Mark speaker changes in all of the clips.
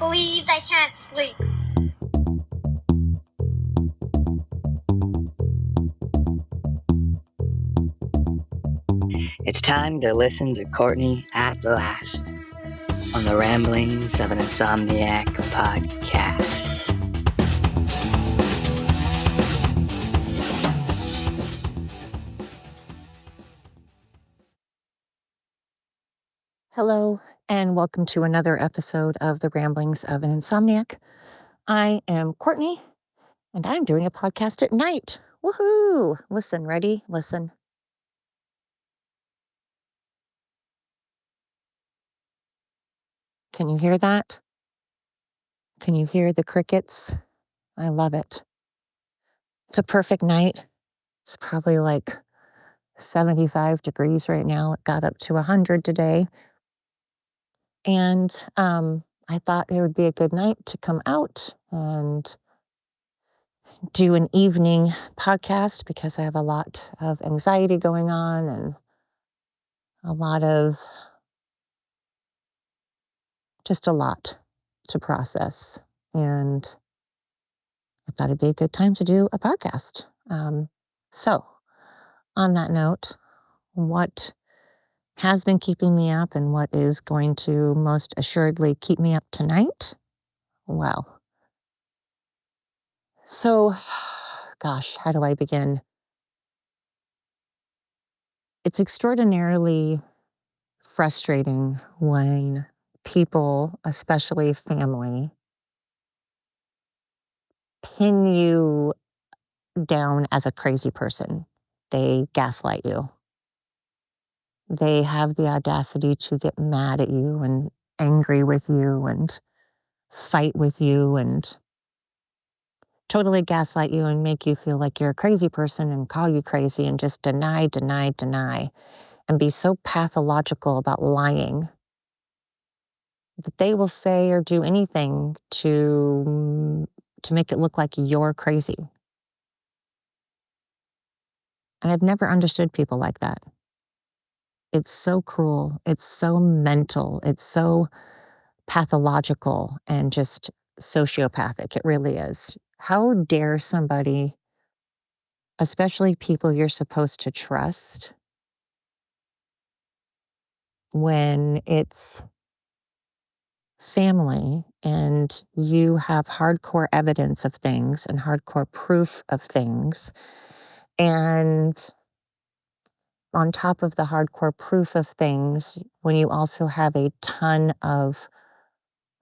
Speaker 1: believes I can't sleep.
Speaker 2: It's time to listen to Courtney at last on the Ramblings of an Insomniac podcast.
Speaker 3: Hello, and welcome to another episode of the Ramblings of an Insomniac. I am Courtney, and I'm doing a podcast at night. Woohoo! Listen, ready? Listen. Can you hear that? Can you hear the crickets? I love it. It's a perfect night. It's probably like 75 degrees right now. It got up to 100 today. And I thought it would be a good night to come out and do an evening podcast because I have a lot of anxiety going on and a lot to process. And I thought it'd be a good time to do a podcast. So on that note, what has been keeping me up and what is going to most assuredly keep me up tonight? Well, so, gosh, how do I begin? It's extraordinarily frustrating when people, especially family, pin you down as a crazy person. They gaslight you. They have the audacity to get mad at you and angry with you and fight with you and totally gaslight you and make you feel like you're a crazy person and call you crazy and just deny and be so pathological about lying that they will say or do anything to make it look like you're crazy. And I've never understood people like that. It's so cruel. It's so mental. It's so pathological and just sociopathic. It really is. How dare somebody, especially people you're supposed to trust, when it's family and you have hardcore evidence of things and hardcore proof of things, and on top of the hardcore proof of things, when you also have a ton of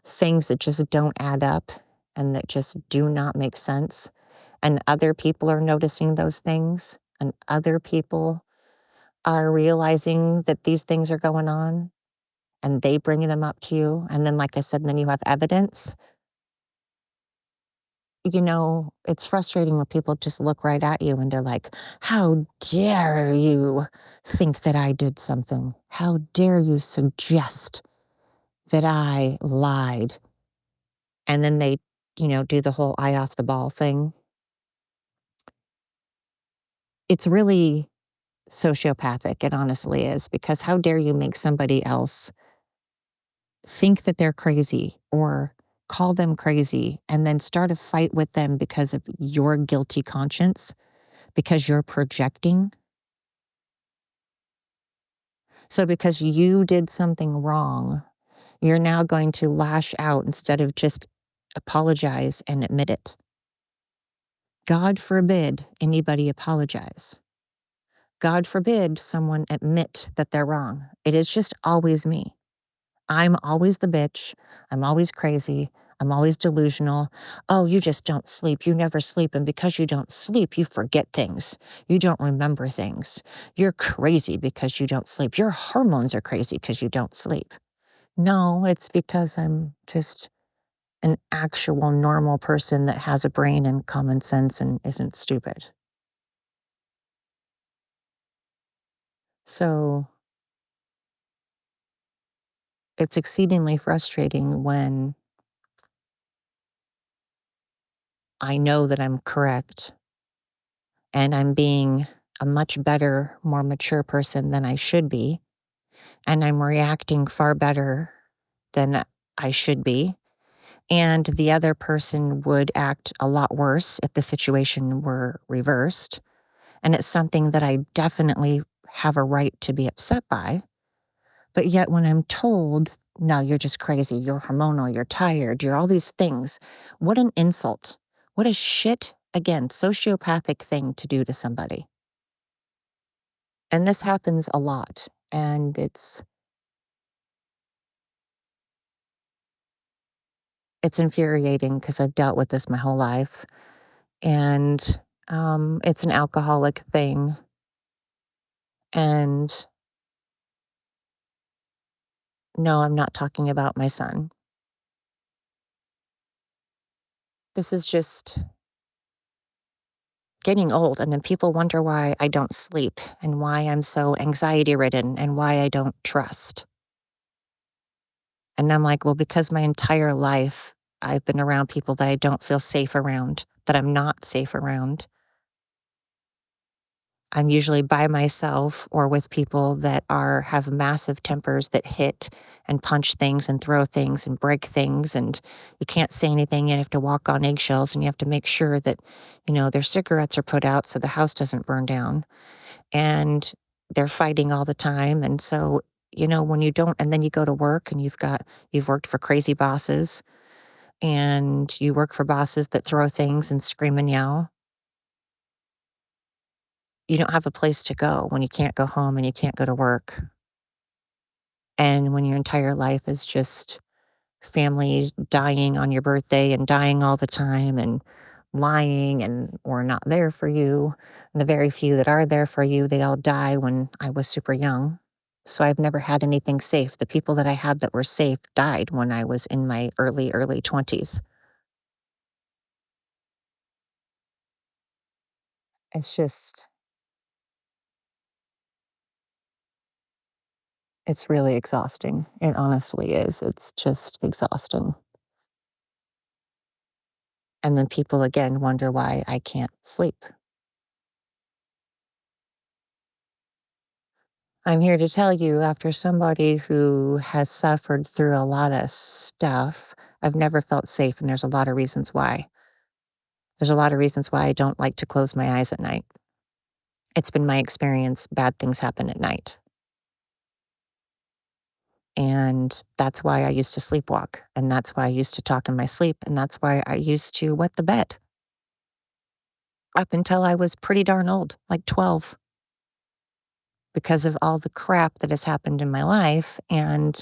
Speaker 3: things that just don't add up and that just do not make sense, and other people are noticing those things, and other people are realizing that these things are going on, and they bring them up to you, and then, like I said, then you have evidence. You know, it's frustrating when people just look right at you and they're like, how dare you think that I did something? How dare you suggest that I lied? And then they, do the whole eye off the ball thing. It's really sociopathic. It honestly is, because how dare you make somebody else think that they're crazy or call them crazy and then start a fight with them because of your guilty conscience, because you're projecting. So because you did something wrong, you're now going to lash out instead of just apologize and admit it. God forbid anybody apologize. God forbid someone admit that they're wrong. It is just always me. I'm always the bitch. I'm always crazy. I'm always delusional. Oh, you just don't sleep. You never sleep. And because you don't sleep, you forget things. You don't remember things. You're crazy because you don't sleep. Your hormones are crazy because you don't sleep. No, it's because I'm just an actual normal person that has a brain and common sense and isn't stupid. So it's exceedingly frustrating when I know that I'm correct and I'm being a much better, more mature person than I should be, and I'm reacting far better than I should be, And the other person would act a lot worse if the situation were reversed. And it's something that I definitely have a right to be upset by. But yet, when I'm told, no, you're just crazy, you're hormonal, you're tired, you're all these things, what an insult. What a shit, again, sociopathic thing to do to somebody. And this happens a lot. And it's infuriating because I've dealt with this my whole life. And it's an alcoholic thing. And no, I'm not talking about my son. This is just getting old. And then people wonder why I don't sleep and why I'm so anxiety ridden and why I don't trust. And I'm like, well, because my entire life I've been around people that I don't feel safe around, that I'm not safe around. I'm usually by myself or with people that have massive tempers that hit and punch things and throw things and break things, and you can't say anything. You have to walk on eggshells, and you have to make sure that their cigarettes are put out so the house doesn't burn down. And they're fighting all the time. And so when you don't, and then you go to work and you've worked for crazy bosses, and you work for bosses that throw things and scream and yell. You don't have a place to go when you can't go home and you can't go to work. And when your entire life is just family dying on your birthday and dying all the time and lying and or not there for you. And the very few that are there for you, they all die when I was super young. So I've never had anything safe. The people that I had that were safe died when I was in my early 20s. It's just, it's really exhausting. It honestly is. It's just exhausting. And then people again wonder why I can't sleep. I'm here to tell you, after somebody who has suffered through a lot of stuff, I've never felt safe, and there's a lot of reasons why. There's a lot of reasons why I don't like to close my eyes at night. It's been my experience, bad things happen at night. And that's why I used to sleepwalk, and that's why I used to talk in my sleep, and that's why I used to wet the bed up until I was pretty darn old, like 12, because of all the crap that has happened in my life. And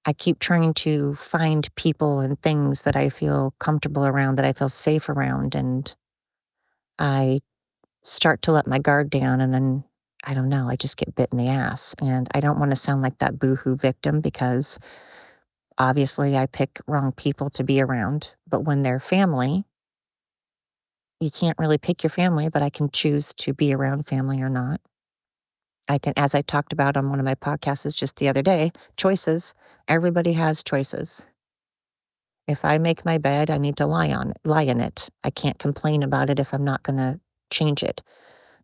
Speaker 3: I keep trying to find people and things that I feel comfortable around, that I feel safe around. And I start to let my guard down, and then I don't know, I just get bit in the ass. And I don't want to sound like that boohoo victim, because obviously I pick wrong people to be around. But when they're family, you can't really pick your family, but I can choose to be around family or not. I can, as I talked about on one of my podcasts just the other day, choices. Everybody has choices. If I make my bed, I need to lie in it. I can't complain about it if I'm not going to change it.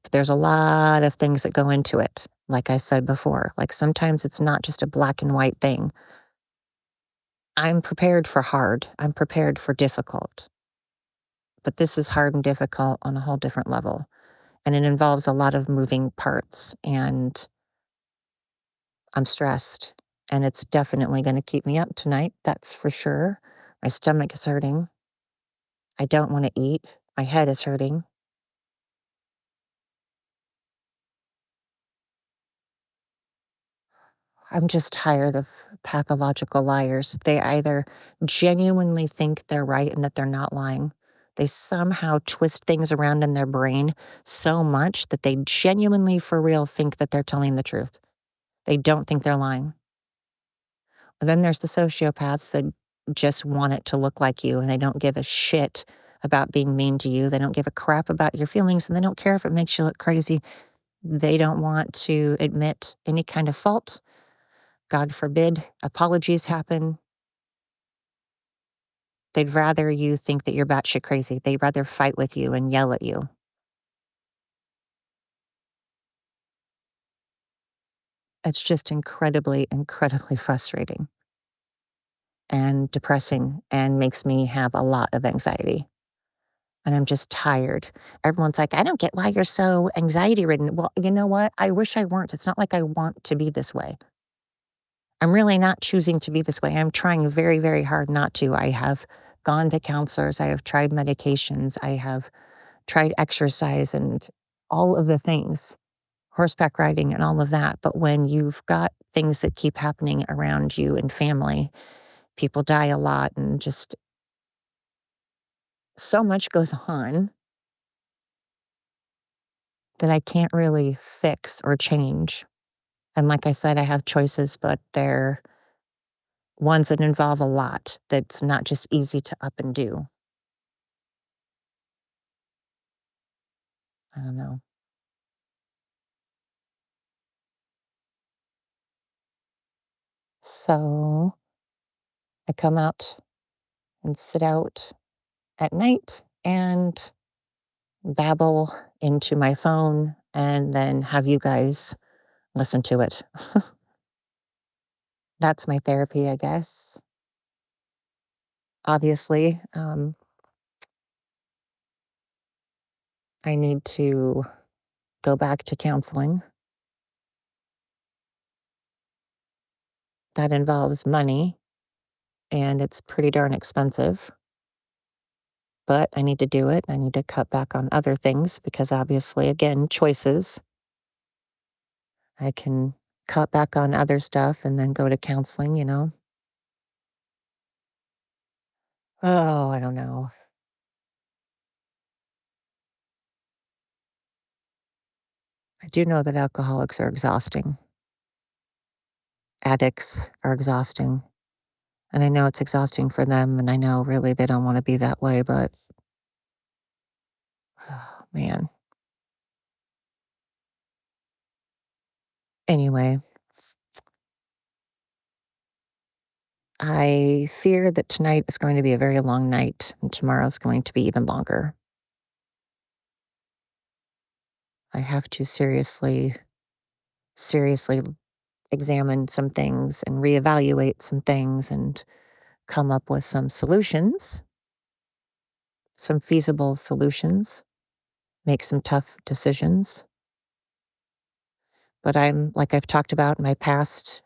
Speaker 3: But there's a lot of things that go into it. Like I said before, like sometimes it's not just a black and white thing. I'm prepared for hard. I'm prepared for difficult. But this is hard and difficult on a whole different level. And it involves a lot of moving parts. And I'm stressed. And it's definitely going to keep me up tonight. That's for sure. My stomach is hurting. I don't want to eat. My head is hurting. I'm just tired of pathological liars. They either genuinely think they're right and that they're not lying. They somehow twist things around in their brain so much that they genuinely, for real, think that they're telling the truth. They don't think they're lying. And then there's the sociopaths that just want it to look like you, and they don't give a shit about being mean to you. They don't give a crap about your feelings, and they don't care if it makes you look crazy. They don't want to admit any kind of fault. God forbid apologies happen. They'd rather you think that you're batshit crazy. They'd rather fight with you and yell at you. It's just incredibly, incredibly frustrating. and depressing and makes me have a lot of anxiety. And I'm just tired. Everyone's like, I don't get why you're so anxiety ridden. Well, you know what? I wish I weren't. It's not like I want to be this way. I'm really not choosing to be this way. I'm trying very, very hard not to. I have gone to counselors. I have tried medications. I have tried exercise and all of the things, horseback riding and all of that. But when you've got things that keep happening around you and family, people die a lot and just so much goes on that I can't really fix or change. And like I said, I have choices, but they're ones that involve a lot that's not just easy to up and do. I don't know. So I come out and sit out at night and babble into my phone and then have you guys listen to it. That's my therapy, I guess. Obviously, I need to go back to counseling. That involves money and it's pretty darn expensive. But I need to do it. I need to cut back on other things because obviously, again, choices. I can cut back on other stuff and then go to counseling. Oh, I don't know. I do know that alcoholics are exhausting. Addicts are exhausting. And I know it's exhausting for them. And I know really they don't want to be that way. But, oh, man. Anyway, I fear that tonight is going to be a very long night and tomorrow's going to be even longer. I have to seriously examine some things and reevaluate some things and come up with some solutions, some feasible solutions, make some tough decisions. But I'm, like I've talked about in my past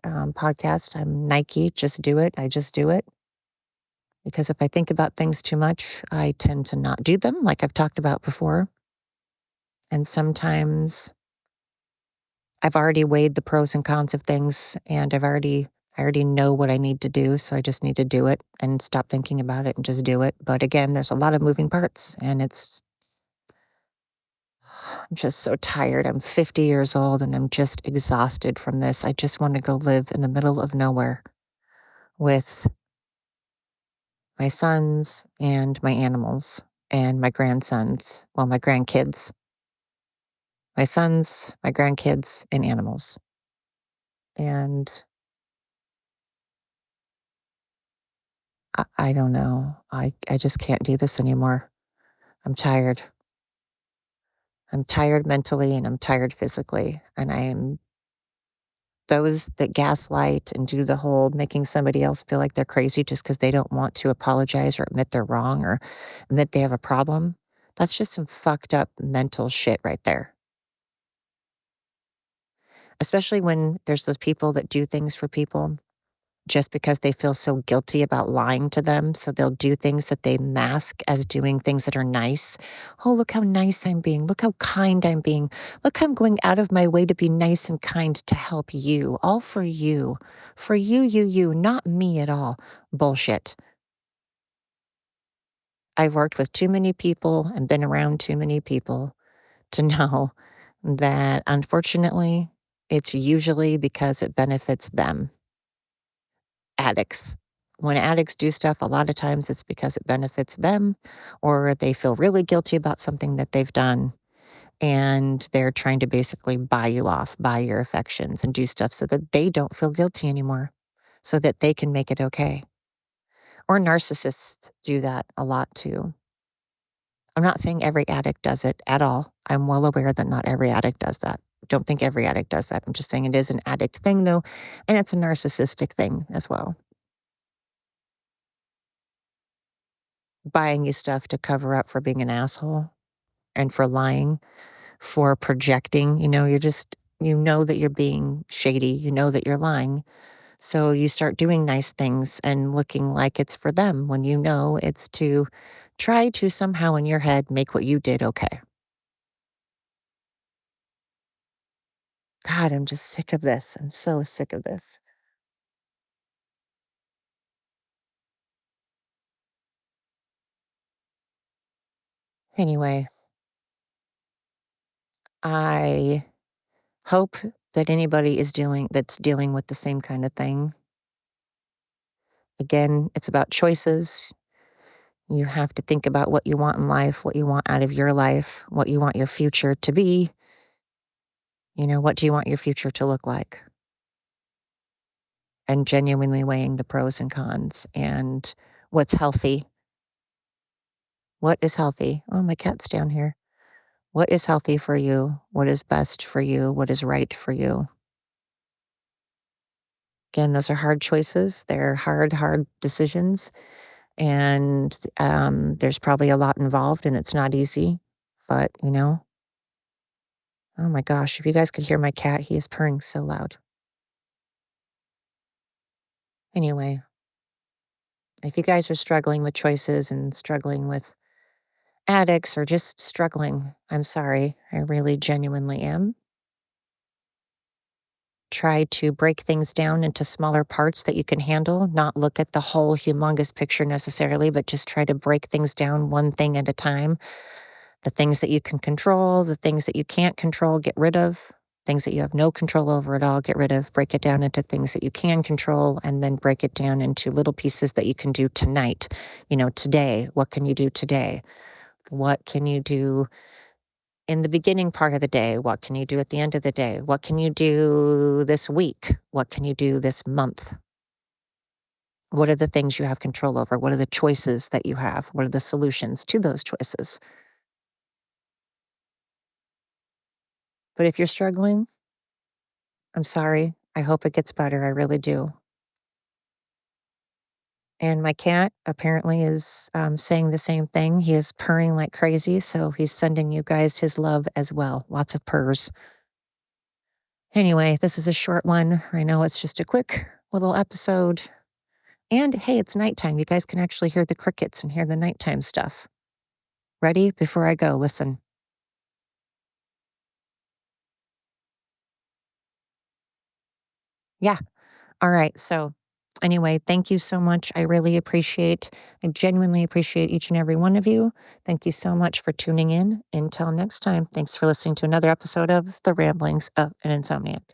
Speaker 3: podcast, I'm Nike, just do it. I just do it. Because if I think about things too much, I tend to not do them, like I've talked about before. And sometimes I've already weighed the pros and cons of things and I already know what I need to do. So I just need to do it and stop thinking about it and just do it. But again, there's a lot of moving parts and I'm just so tired. I'm 50 years old and I'm just exhausted from this. I just want to go live in the middle of nowhere with my sons and my animals and my grandsons. Well, my grandkids, my sons, my grandkids, and animals. And I don't know. I just can't do this anymore. I'm tired. I'm tired mentally and I'm tired physically. And I'm those that gaslight and do the whole making somebody else feel like they're crazy just because they don't want to apologize or admit they're wrong or admit they have a problem. That's just some fucked up mental shit right there. Especially when there's those people that do things for people just because they feel so guilty about lying to them. So they'll do things that they mask as doing things that are nice. Oh, look how nice I'm being. Look how kind I'm being. Look, I'm going out of my way to be nice and kind to help you. All for you. For you, not me at all. Bullshit. I've worked with too many people and been around too many people to know that unfortunately, it's usually because it benefits them. Addicts. When addicts do stuff, a lot of times it's because it benefits them or they feel really guilty about something that they've done and they're trying to basically buy you off, buy your affections and do stuff so that they don't feel guilty anymore, so that they can make it okay. Or narcissists do that a lot too. I'm not saying every addict does it at all. I'm well aware that not every addict does that. Don't think every addict does that. I'm just saying it is an addict thing though, and it's a narcissistic thing as well. buying you stuff to cover up for being an asshole and for lying, for projecting. You know that you're being shady. You know that you're lying. So you start doing nice things and looking like it's for them when you know it's to try to somehow in your head make what you did okay. God, I'm just sick of this. I'm so sick of this. Anyway, I hope that anybody that's dealing with the same kind of thing. Again, it's about choices. You have to think about what you want in life, what you want out of your life, what you want your future to be. What do you want your future to look like? And genuinely weighing the pros and cons and what's healthy. What is healthy? Oh, my cat's down here. What is healthy for you? What is best for you? What is right for you? Again, those are hard choices. They're hard decisions. And there's probably a lot involved and it's not easy. But, oh my gosh, if you guys could hear my cat, he is purring so loud. Anyway, if you guys are struggling with choices and struggling with addicts or just struggling, I'm sorry. I really genuinely am. Try to break things down into smaller parts that you can handle, not look at the whole humongous picture necessarily, but just try to break things down one thing at a time. The things that you can control, the things that you can't control, get rid of. Things that you have no control over at all, get rid of. Break it down into things that you can control, and then break it down into little pieces that you can do tonight. Today, what can you do today? What can you do in the beginning part of the day? What can you do at the end of the day? What can you do this week? What can you do this month? What are the things you have control over? What are the choices that you have? What are the solutions to those choices? But if you're struggling, I'm sorry. I hope it gets better. I really do. And my cat apparently is saying the same thing. He is purring like crazy, so he's sending you guys his love as well. Lots of purrs. Anyway, this is a short one. I know it's just a quick little episode. And hey, it's nighttime. You guys can actually hear the crickets and hear the nighttime stuff. Ready? Before I go, listen. Yeah. All right. So anyway, thank you so much. I genuinely appreciate each and every one of you. Thank you so much for tuning in. Until next time, thanks for listening to another episode of The Ramblings of an Insomniac.